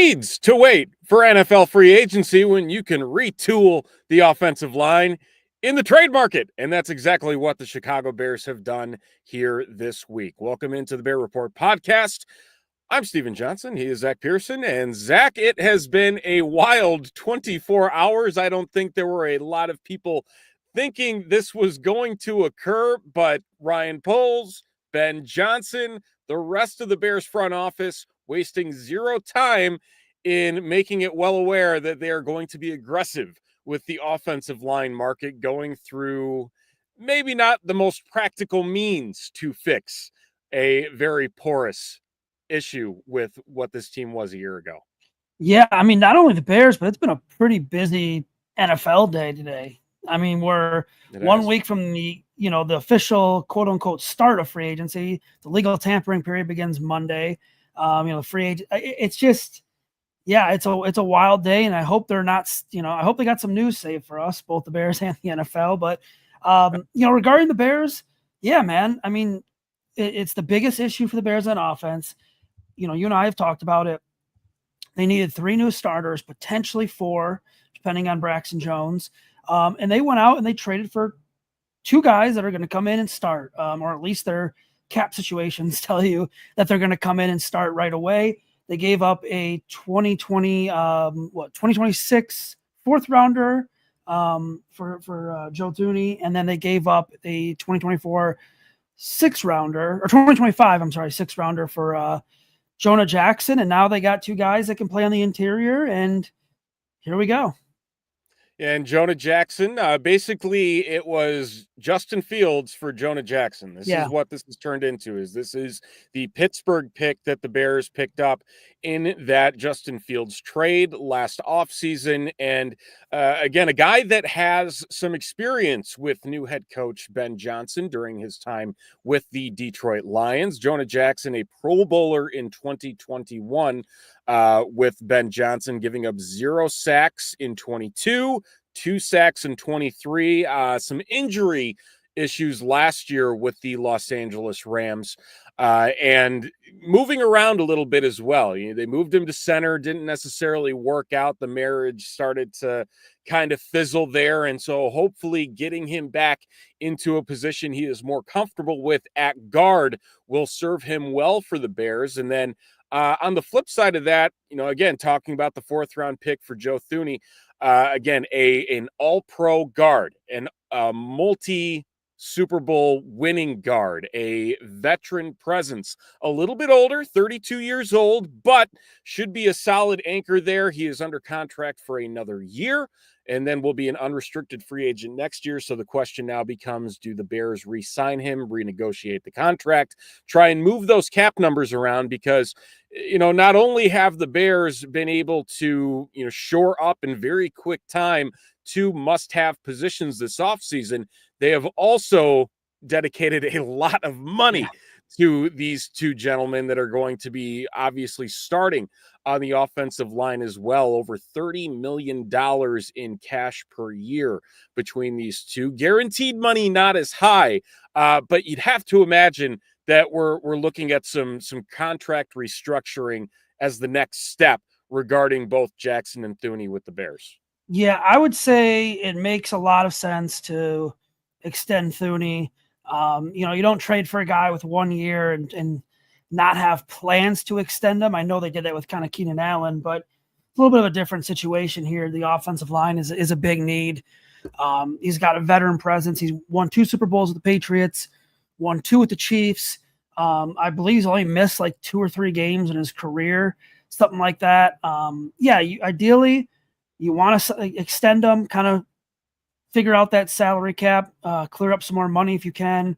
needs to wait for NFL free agency when you can retool the offensive line in the trade market? And that's exactly what the Chicago Bears have done here this week. Welcome into the Bear Report podcast. I'm Steven Johnson. He is Zack Pearson. And Zack, it has been a wild 24 hours. I don't think there were a lot of people thinking this was going to occur, but Ryan Poles, Ben Johnson, the rest of the Bears front office wasting zero time in making it well aware that they are going to be aggressive with the offensive line market, going through maybe not the most practical means to fix a very porous issue with what this team was a year ago. Yeah, I mean, not only the Bears, but it's been a pretty busy NFL day today. I mean, we're 1 week from the official quote unquote start of free agency. The legal tampering period begins Monday. The free agent, it's just, yeah, it's a wild day, and I hope they're not, I hope they got some news saved for us, both the Bears and the NFL. But, regarding the Bears, yeah, man, I mean, it's the biggest issue for the Bears on offense. You and I have talked about it. They needed 3 new starters, potentially 4, depending on Braxton Jones. And they went out and they traded for 2 guys that are going to come in and start, or at least their cap situations tell you that they're going to come in and start right away. They gave up a 2026 4th rounder for Joe Thuney, and then they gave up a 2024 6th rounder, or 2025, 6th rounder for Jonah Jackson, and now they got 2 guys that can play on the interior, and here we go. And Jonah Jackson, basically it was Justin Fields for Jonah Jackson. This is what this has turned into. This is the Pittsburgh pick that the Bears picked up in that Justin Fields trade last offseason. And again, a guy that has some experience with new head coach Ben Johnson during his time with the Detroit Lions. Jonah Jackson, a Pro Bowler in 2021 with Ben Johnson, giving up 0 sacks in 22, 2 sacks in 23, some injury issues last year with the Los Angeles Rams, and moving around a little bit as well. They moved him to center, didn't necessarily work out. The marriage started to kind of fizzle there, and so hopefully getting him back into a position he is more comfortable with at guard will serve him well for the Bears. And then on the flip side of that, again, talking about the 4th round pick for Joe Thuney, again, an all-pro guard, and a multi-Super Bowl winning guard, a veteran presence, a little bit older, 32 years old, but should be a solid anchor there. He is under contract for another year, and then will be an unrestricted free agent next year. So the question now becomes, do the Bears re-sign him, renegotiate the contract, try and move those cap numbers around? Because, not only have the Bears been able to, shore up in very quick time 2 must-have positions this offseason, they have also dedicated a lot of money to these 2 gentlemen that are going to be obviously starting on the offensive line as well. Over $30 million in cash per year between these 2. Guaranteed money not as high, but you'd have to imagine that we're looking at some contract restructuring as the next step regarding both Jackson and Thuney with the Bears. Yeah, I would say it makes a lot of sense to extend Thuney. You don't trade for a guy with 1 year and not have plans to extend him. I know they did that with kind of Keenan Allen, but it's a little bit of a different situation here. The offensive line is a big need. He's got a veteran presence. He's won 2 Super Bowls with the Patriots, won 2 with the Chiefs. I believe he's only missed like 2 or 3 games in his career, something like that. Ideally, you want to extend him, kind of figure out that salary cap, clear up some more money if you can,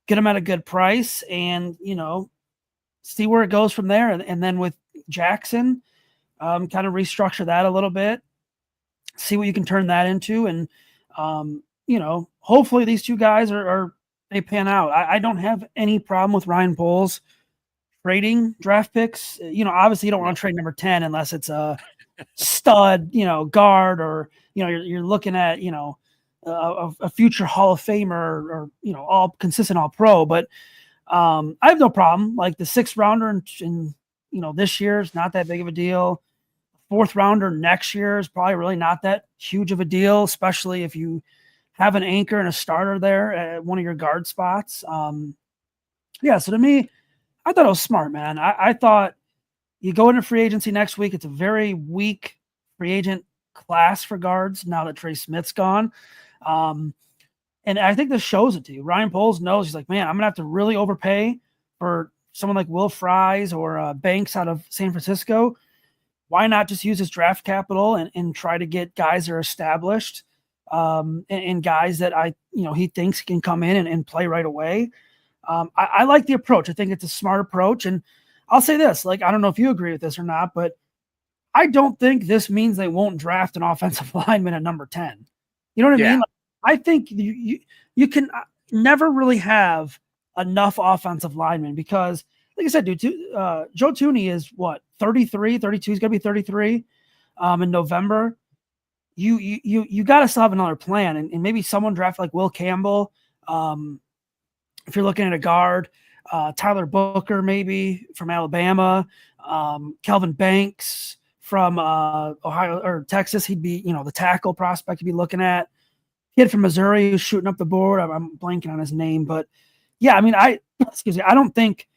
get him at a good price, and, see where it goes from there. And then with Jackson, kind of restructure that a little bit, see what you can turn that into. And, hopefully these 2 guys they pan out. I don't have any problem with Ryan Poles trading draft picks. Obviously you don't want to trade number 10 unless it's a stud, guard, or, you're looking at, a future Hall of Famer, or all consistent All Pro. But I have no problem. Like the 6th rounder in this year is not that big of a deal. Fourth rounder next year is probably really not that huge of a deal, especially if you have an anchor and a starter there at one of your guard spots. So to me, I thought it was smart, man. I thought you go into free agency next week. It's a very weak free agent class for guards now that Trey Smith's gone. And I think this shows it to you. Ryan Poles knows, he's like, man, I'm going to have to really overpay for someone like Will Fries or Banks out of San Francisco. Why not just use his draft capital and try to get guys that are established and guys that he thinks can come in and play right away. I like the approach. I think it's a smart approach. And I'll say this, like, I don't know if you agree with this or not, but I don't think this means they won't draft an offensive lineman at number 10. You know what I mean? Like, I think you can never really have enough offensive linemen because, like I said, dude, Joe Thuney is what, 33, 32? He's going to be 33 in November. You got to still have another plan, and maybe someone draft like Will Campbell. If you're looking at a guard, Tyler Booker maybe from Alabama, Kelvin Banks from Ohio or Texas. He'd be, the tackle prospect you'd be looking at. Kid from Missouri who's shooting up the board. I'm blanking on his name, but yeah, I mean, I don't think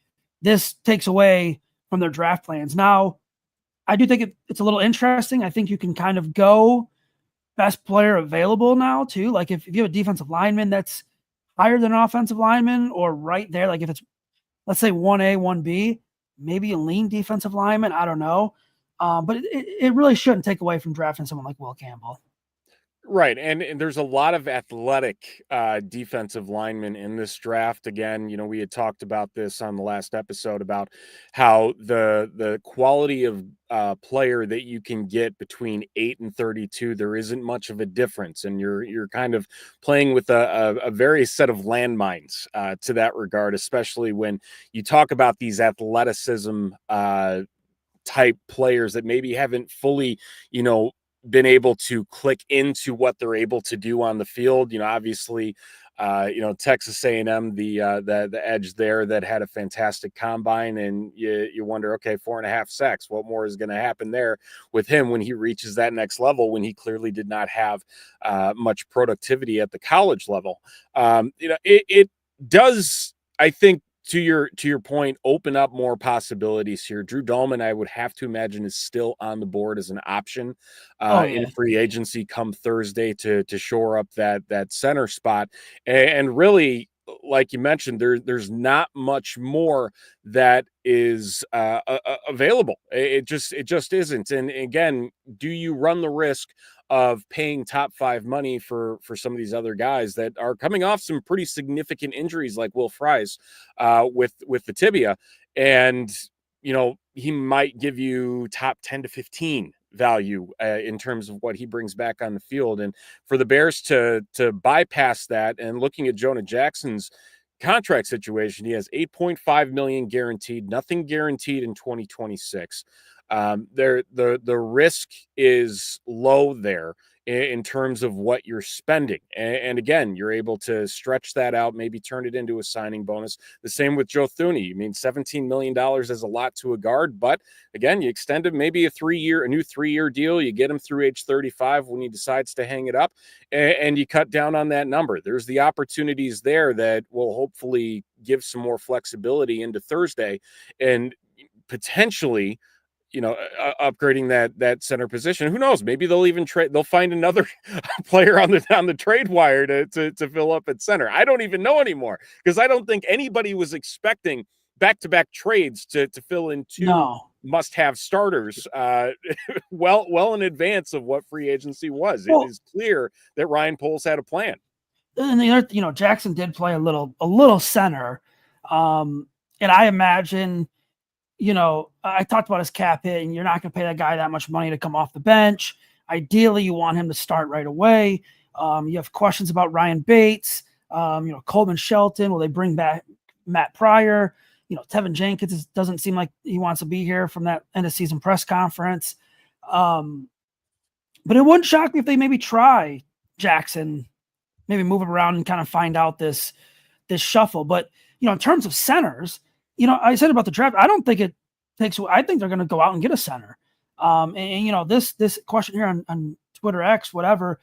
this takes away from their draft plans. Now, I do think it's a little interesting. I think you can kind of go best player available now too. Like if you have a defensive lineman that's higher than an offensive lineman or right there, like if it's, let's say 1A, 1B, maybe a lean defensive lineman. I don't know. But it really shouldn't take away from drafting someone like Will Campbell. Right. And there's a lot of athletic defensive linemen in this draft. Again, we had talked about this on the last episode about how the quality of player that you can get between 8 and 32, there isn't much of a difference. And you're kind of playing with a various set of landmines to that regard, especially when you talk about these athleticism type players that maybe haven't fully, been able to click into what they're able to do on the field. Obviously, Texas A&M, the edge there that had a fantastic combine, and you wonder, okay, 4.5 sacks. What more is going to happen there with him when he reaches that next level? When he clearly did not have much productivity at the college level. It does, I think, to your point, open up more possibilities here. Drew Dahlman, I would have to imagine, is still on the board as an option in free agency come Thursday to shore up that center spot. And really, like you mentioned, there's not much more that is available. It just isn't. And again, do you run the risk of paying top 5 money for some of these other guys that are coming off some pretty significant injuries, like Will Fries with the tibia, and he might give you top 10 to 15 value in terms of what he brings back on the field. And for the Bears to bypass that, and looking at Jonah Jackson's contract situation, he has $8.5 million guaranteed, nothing guaranteed in 2026. The risk is low there in terms of what you're spending. And again, you're able to stretch that out, maybe turn it into a signing bonus. The same with Joe Thuney. I mean, $17 million is a lot to a guard, but again, you extend him maybe a new 3-year deal. You get him through age 35 when he decides to hang it up, and you cut down on that number. There's the opportunities there that will hopefully give some more flexibility into Thursday and potentially upgrading that center position. Who knows? Maybe they'll even they'll find another player on the trade wire to fill up at center. I don't even know anymore, because I don't think anybody was expecting back-to-back trades to fill in two must-have starters well in advance of what free agency was. Well, it is clear that Ryan Poles had a plan. And the other, Jackson did play a little center. And I imagine, I talked about his cap hit, and you're not going to pay that guy that much money to come off the bench. Ideally, you want him to start right away. You have questions about Ryan Bates, Coleman Shelton. Will they bring back Matt Pryor? Tevin Jenkins doesn't seem like he wants to be here from that end of season press conference. But it wouldn't shock me if they maybe try Jackson, maybe move him around and kind of find out this shuffle. But, in terms of centers, I said about the draft, I don't think it I think they're going to go out and get a center. This question here on Twitter X, whatever,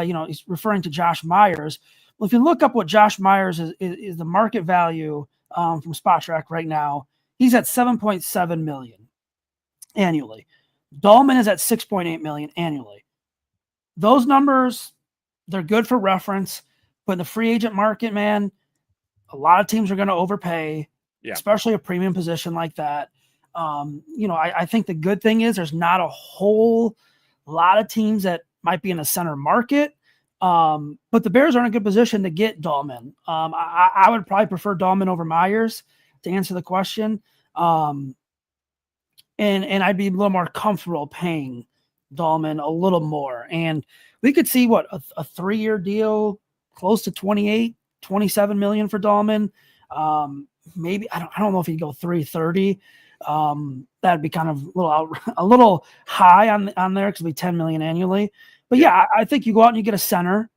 he's referring to Josh Myers. Well, if you look up what Josh Myers is the market value from Spotrac right now, he's at 7.7 million annually. Dahlman is at 6.8 million annually. Those numbers, they're good for reference, but in the free agent market, man, a lot of teams are going to overpay, especially a premium position like that. I think the good thing is there's not a whole lot of teams that might be in the center market. But the Bears are in a good position to get Dahlman. I would probably prefer Dahlman over Myers to answer the question. And I'd be a little more comfortable paying Dahlman a little more. And we could see a 3-year deal close to 27 million for Dahlman. Maybe I don't know if he'd go 330. That'd be kind of a little high on there because it'd be 10 million annually. But yeah, I think you go out and you get a center,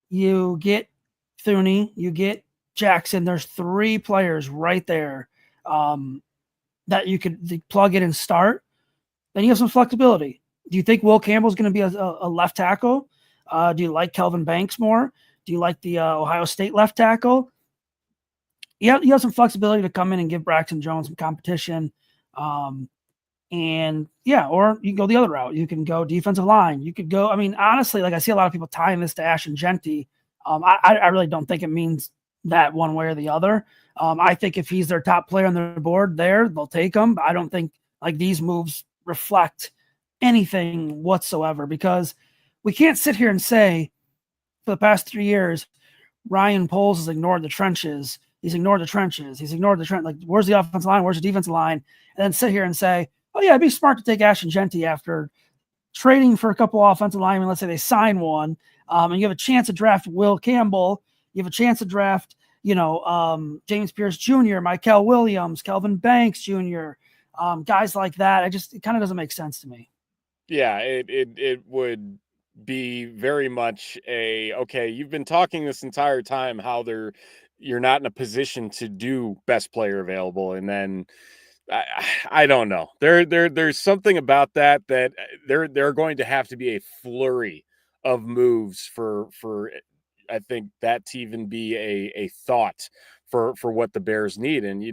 you get Thuney, you get Jackson. There's 3 players right there that you could plug in and start. Then you have some flexibility. Do you think Will Campbell's going to be a left tackle? Do you like Kelvin Banks more? Do you like the Ohio State left tackle? You have some flexibility to come in and give Braxton Jones some competition. Or you can go the other route. You can go defensive line. You could go, honestly, like I see a lot of people tying this to Ashton Genty. I really don't think it means that one way or the other. I think if he's their top player on their board there, they'll take him. I don't think like these moves reflect anything whatsoever, because we can't sit here and say for the past 3 years, Ryan Poles has ignored the trenches. He's ignored the trenches. He's ignored the trend. Like, where's the offensive line? Where's the defensive line? And then sit here and say, oh, yeah, it'd be smart to take Ashton Genty after trading for a couple offensive linemen. Let's say they sign one, and you have a chance to draft Will Campbell. You have a chance to draft, James Pierce Jr., Michael Williams, Kelvin Banks Jr., guys like that. It kind of doesn't make sense to me. Yeah, it would be very much okay, you've been talking this entire time how you're not in a position to do best player available, and then I don't know. There's something about that there are going to have to be a flurry of moves for I think that to even be a thought for what the Bears need. And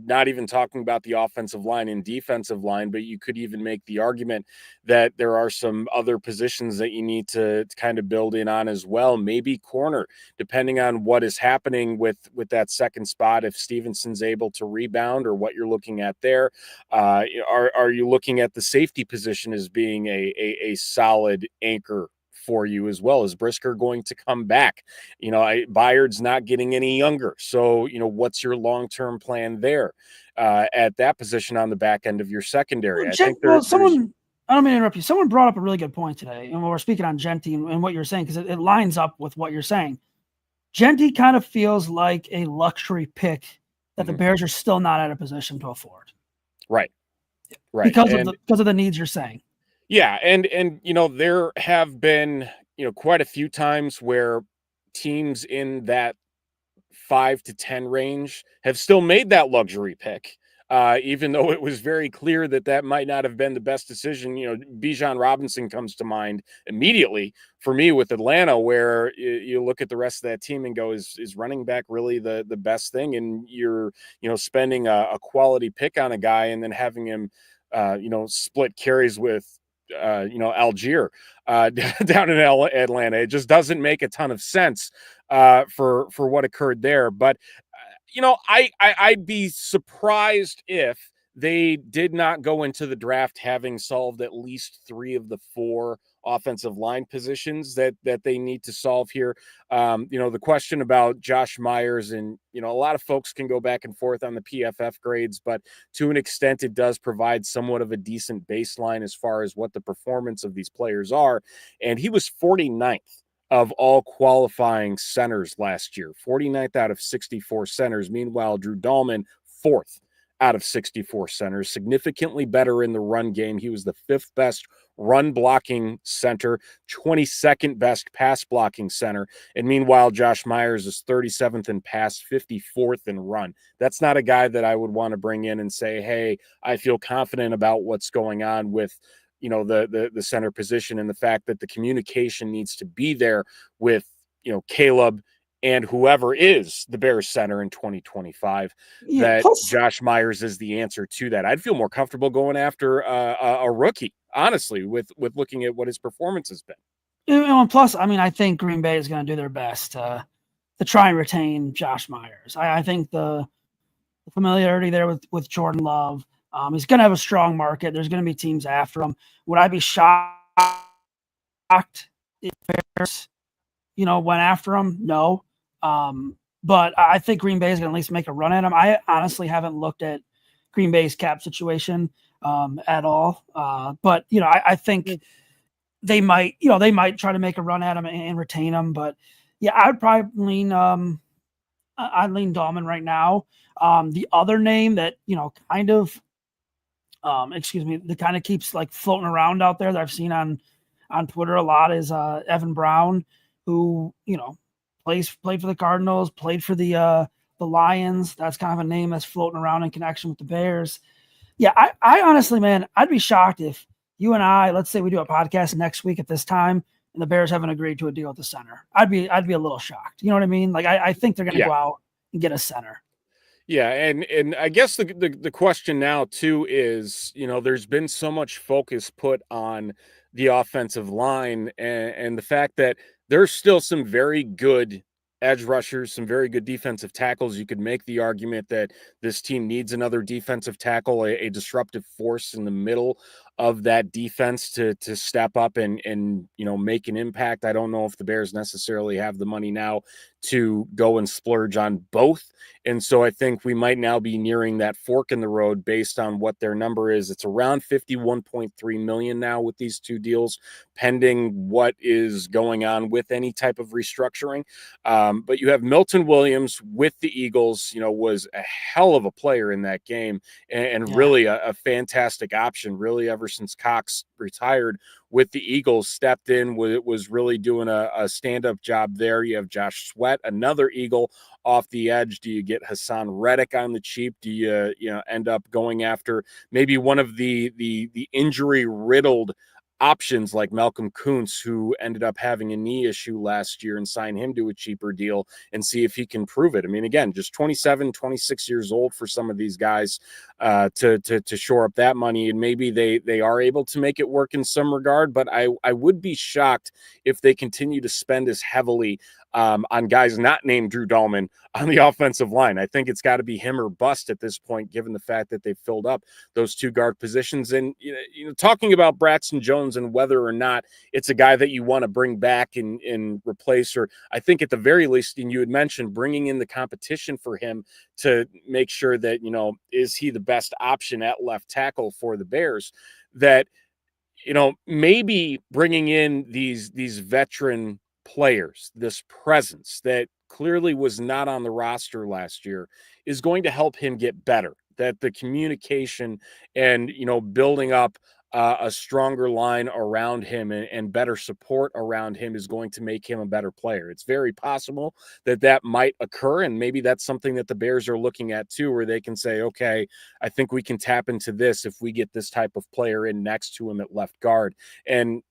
not even talking about the offensive line and defensive line, but you could even make the argument that there are some other positions that you need to kind of build in on as well. Maybe corner, depending on what is happening with that second spot, if Stevenson's able to rebound or what you're looking at there. Are you looking at the safety position as being a solid anchor for you as well? Is Brisker going to come back? Byard's not getting any younger. So, what's your long-term plan there at that position on the back end of your secondary? I don't mean to interrupt you. Someone brought up a really good point today. And we're speaking on Genty and what you're saying, because it lines up with what you're saying. Genty kind of feels like a luxury pick that the Bears are still not at a position to afford. Right. Because of the needs you're saying. Yeah, and there have been quite a few times where teams in that 5 to 10 range have still made that luxury pick, even though it was very clear that might not have been the best decision. Bijan Robinson comes to mind immediately for me with Atlanta, where you look at the rest of that team and go, is running back really the best thing? And you're spending a quality pick on a guy and then having him split carries with Algier down in Atlanta. It just doesn't make a ton of sense for what occurred there. But I'd be surprised if they did not go into the draft having solved at least 3 of the 4 offensive line positions that they need to solve here. The question about Josh Myers, and a lot of folks can go back and forth on the PFF grades, but to an extent it does provide somewhat of a decent baseline as far as what the performance of these players are. And he was 49th of all qualifying centers last year, 49th out of 64 centers. Meanwhile, Drew Dahlman, 4th out of 64 centers, significantly better in the run game. He was the 5th best run blocking center, 22nd best pass blocking center. And meanwhile, Josh Myers is 37th in pass, 54th in run. That's not a guy that I would want to bring in and say, hey, I feel confident about what's going on with the center position, and the fact that the communication needs to be there with Caleb and whoever is the Bears center in 2025, that Josh Myers is the answer to that. I'd feel more comfortable going after a rookie, honestly, with looking at what his performance has been. And plus, I mean, I think Green Bay is going to do their best to try and retain Josh Myers. I think the familiarity there with Jordan Love, he's going to have a strong market. There's going to be teams after him. Would I be shocked if Bears, went after him? No. But I think Green Bay is going to at least make a run at him. I honestly haven't looked at Green Bay's cap situation at all. But I think they might try to make a run at him and retain him. But yeah, I'd probably lean Dahlman right now. The other name that that kind of keeps like floating around out there that I've seen on Twitter a lot is Evan Brown, who played for the Cardinals, played for the Lions. That's kind of a name that's floating around in connection with the Bears. Yeah, I honestly, man, I'd be shocked if you and I, let's say we do a podcast next week at this time, and the Bears haven't agreed to a deal with the center. I'd be a little shocked. You know what I mean? Like I think they're going to go out and get a center. Yeah, and I guess the question now too is, there's been so much focus put on the offensive line and the fact that there's still some very good edge rushers, some very good defensive tackles. You could make the argument that this team needs another defensive tackle, a disruptive force in the middle of that defense to step up and make an impact. I don't know if the Bears necessarily have the money now to go and splurge on both. And so I think we might now be nearing that fork in the road based on what their number is. It's around $51.3 million now with these two deals, pending what is going on with any type of restructuring. But you have Milton Williams with the Eagles, was a hell of a player in that game and really a fantastic option, really, ever since Cox retired with the Eagles, stepped in, was really doing a stand-up job there. You have Josh Sweat, another Eagle, off the edge. Do you get Hassan Reddick on the cheap? Do you end up going after maybe one of the injury-riddled options like Malcolm Kuntz, who ended up having a knee issue last year, and sign him to a cheaper deal and see if he can prove it? I mean, again, just 27, 26 years old for some of these guys to shore up that money, and maybe they are able to make it work in some regard, but I would be shocked if they continue to spend as heavily on guys not named Drew Dahlman on the offensive line. I think it's got to be him or bust at this point, given the fact that they've filled up those two guard positions. And talking about Braxton Jones and whether or not it's a guy that you want to bring back and replace, or I think at the very least, and you had mentioned bringing in the competition for him to make sure that, is he the best option at left tackle for the Bears, that, maybe bringing in these veteran players, this presence that clearly was not on the roster last year, is going to help him get better. That the communication and, building up a stronger line around him and better support around him is going to make him a better player. It's very possible that might occur, and maybe that's something that the Bears are looking at too, where they can say, okay, I think we can tap into this if we get this type of player in next to him at left guard. And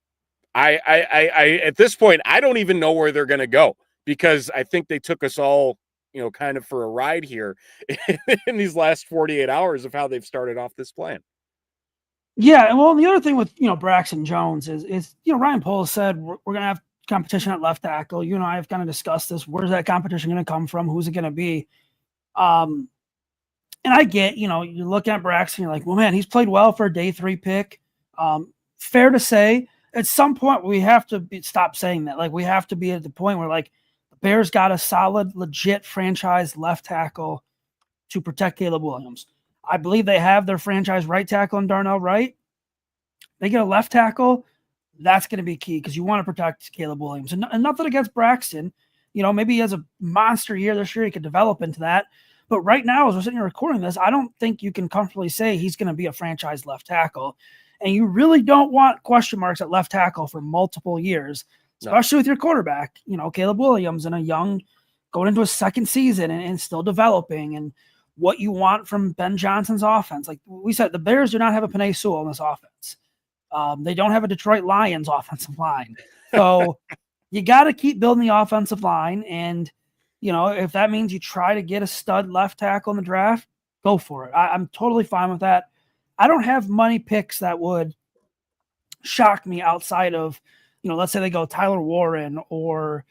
I at this point, I don't even know where they're going to go, because I think they took us all, kind of for a ride here in these last 48 hours of how they've started off this plan. Yeah, well, the other thing with Braxton Jones is Ryan Poles said we're going to have competition at left tackle. You and I have kind of discussed this. Where's that competition going to come from? Who's it going to be? And I get, you look at Braxton, you're like, well, man, he's played well for a day 3 pick. Fair to say, at some point we have to stop saying that. Like, we have to be at the point where, like, the Bears got a solid, legit franchise left tackle to protect Caleb Williams. I believe they have their franchise right tackle in Darnell Wright. They get a left tackle, that's going to be key, because you want to protect Caleb Williams. And nothing against Braxton. Maybe he has a monster year this year. He could develop into that. But right now, as we're sitting here recording this, I don't think you can comfortably say he's going to be a franchise left tackle. And you really don't want question marks at left tackle for multiple years, especially with your quarterback, Caleb Williams, and a young going into a second season and still developing, and what you want from Ben Johnson's offense. Like we said, the Bears do not have a Penei Sewell in this offense. They don't have a Detroit Lions offensive line. So you got to keep building the offensive line. And, if that means you try to get a stud left tackle in the draft, go for it. I'm totally fine with that. I don't have money picks that would shock me outside of, let's say they go Tyler Warren or,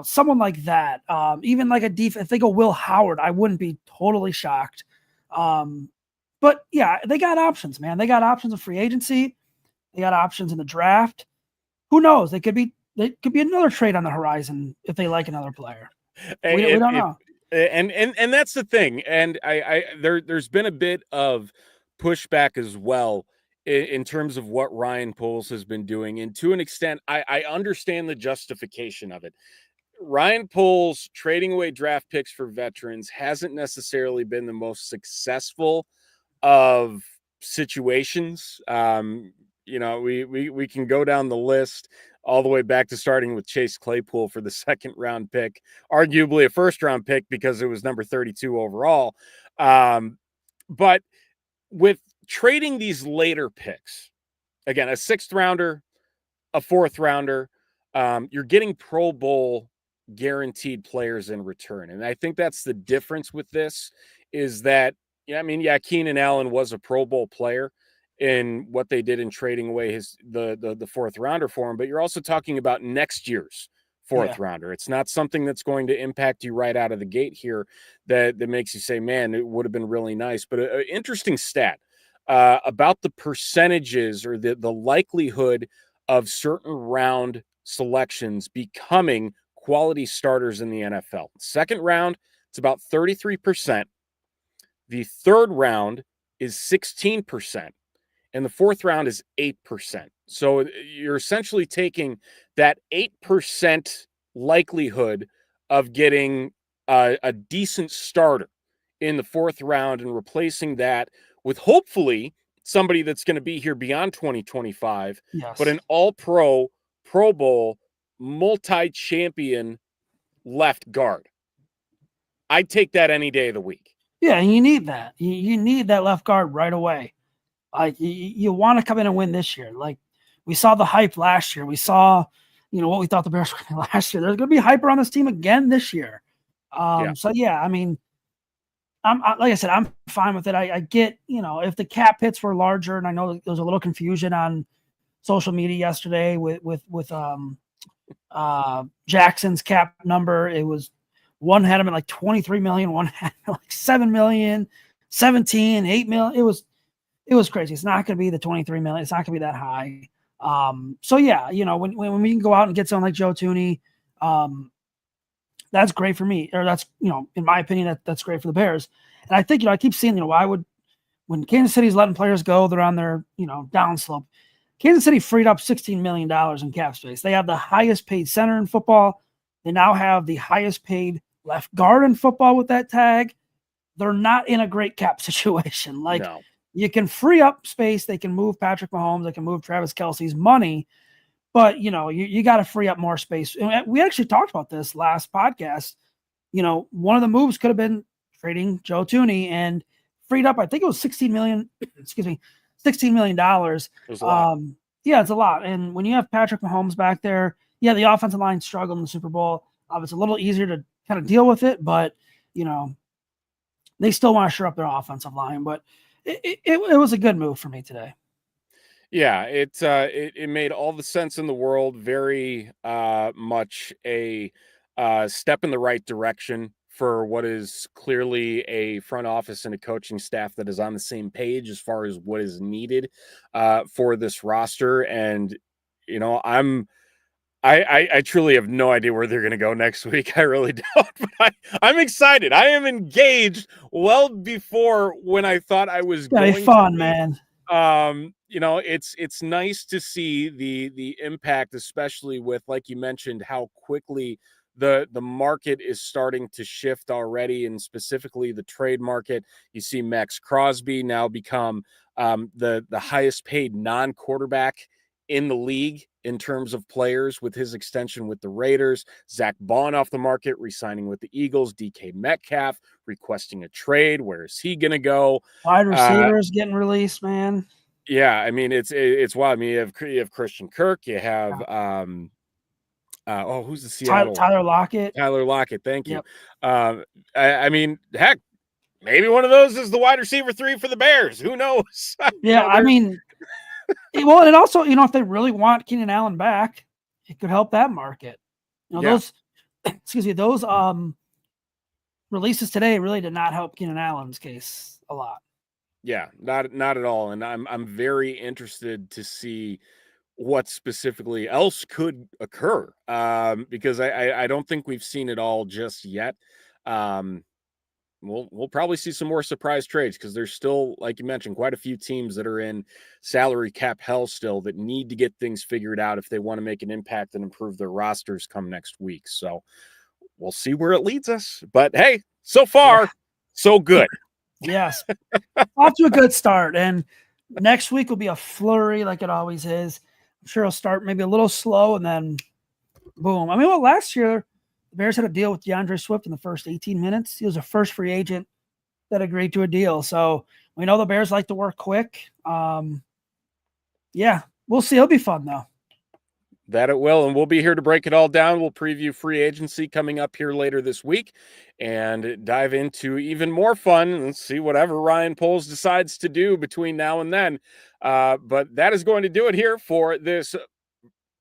someone like that. Even like if they go Will Howard, I wouldn't be totally shocked. But yeah, they got options, man. They got options in free agency. They got options in the draft. Who knows? They could be another trade on the horizon if they like another player. We don't know. And that's the thing. And there's been a bit of pushback as well in terms of what Ryan Poles has been doing. And to an extent, I understand the justification of it. Ryan Poles trading away draft picks for veterans hasn't necessarily been the most successful of situations. We can go down the list all the way back to starting with Chase Claypool for the second round pick, arguably a first round pick because it was number 32 overall. But with trading these later picks, again, a sixth rounder, a fourth rounder, you're getting Pro Bowl guaranteed players in return. And I think that's the difference with this is that, Keenan Allen was a Pro Bowl player in what they did in trading away the fourth rounder for him, but you're also talking about next year's fourth rounder. It's not something that's going to impact you right out of the gate here that makes you say, man, it would have been really nice. But an interesting stat about the percentages or the likelihood of certain round selections becoming quality starters in the NFL. Second round, it's about 33%. The third round is 16%. And the fourth round is 8%. So you're essentially taking that 8% likelihood of getting a decent starter in the fourth round and replacing that with hopefully somebody that's going to be here beyond 2025, but an all-pro, Pro Bowl, multi-champion left guard. I'd take that any day of the week. Yeah, and you need that. You need that left guard right away. Like you want to come in and win this year. Like we saw the hype last year. We saw, what we thought the Bears were going to last year. There's going to be hype around this team again this year. So yeah, I'm like I said, I'm fine with it. I get, if the cap hits were larger, and I know there was a little confusion on social media yesterday with Jackson's cap number. It was one had him at like 23 million, one had like 7 million, 17, 8 million. It was crazy. It's not going to be the 23 million. It's not going to be that high. So yeah, when we can go out and get someone like Joe Thuney, that's great for me. Or that's, in my opinion, that's great for the Bears. And I think, I keep seeing, when Kansas City's letting players go, they're on their, downslope. Kansas City freed up $16 million in cap space. They have the highest paid center in football. They now have the highest paid left guard in football with that tag. They're not in a great cap situation. No. You can free up space. They can move Patrick Mahomes. They can move Travis Kelce's money. But, you got to free up more space. And we actually talked about this last podcast. One of the moves could have been trading Joe Thuney and freed up, I think it was $16 million. $16 million. Yeah, it's a lot. And when you have Patrick Mahomes back there, the offensive line struggled in the Super Bowl. It's a little easier to kind of deal with it, but, they still want to shore up their offensive line. But it was a good move for me today. Yeah, it made all the sense in the world. Very much a step in the right direction for what is clearly a front office and a coaching staff that is on the same page as far as what is needed for this roster. And I truly have no idea where they're going to go next week. I really don't. But I'm excited. I am engaged well before when I thought I was going to be fun, man. It's nice to see the impact, especially with, like you mentioned, how quickly the market is starting to shift already, and specifically the trade market. You see Max Crosby now become the highest paid non-quarterback in the league in terms of players with his extension with the Raiders. Zack off the market, re-signing with the Eagles. DK Metcalf requesting a trade. Where is he going to go? Wide receivers getting released, man. Yeah, I mean it's wild. I mean you have Christian Kirk. You have who's the Seattle? Tyler Lockett. Tyler Lockett. Thank you. Yep. I mean, heck, maybe one of those is the wide receiver 3 for the Bears. Who knows? Yeah, I mean, well, and also, if they really want Keenan Allen back, it could help that market. Those, excuse me, those releases today really did not help Keenan Allen's case a lot. Yeah, not at all. And I'm very interested to see what specifically else could occur, because I don't think we've seen it all just yet. We'll probably see some more surprise trades, because there's still, like you mentioned, quite a few teams that are in salary cap hell still that need to get things figured out if they want to make an impact and improve their rosters come next week. So we'll see where it leads us. But hey, so far, so good. Yes. Off to a good start. And next week will be a flurry like it always is. I'm sure it'll start maybe a little slow and then boom. I mean, well, last year, the Bears had a deal with DeAndre Swift in the first 18 minutes. He was the first free agent that agreed to a deal. So we know the Bears like to work quick. Yeah, we'll see. It'll be fun, though. That it will, and we'll be here to break it all down. We'll preview free agency coming up here later this week and dive into even more fun and see whatever Ryan Poles decides to do between now and then. But that is going to do it here for this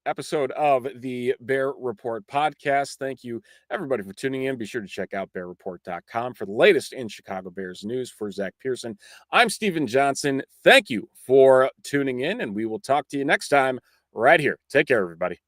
episode of the Bear Report podcast. Thank you, everybody, for tuning in. Be sure to check out bearreport.com for the latest in Chicago Bears news. For Zack Pearson, I'm Steven Johnson. Thank you for tuning in, and we will talk to you next time right here. Take care, everybody.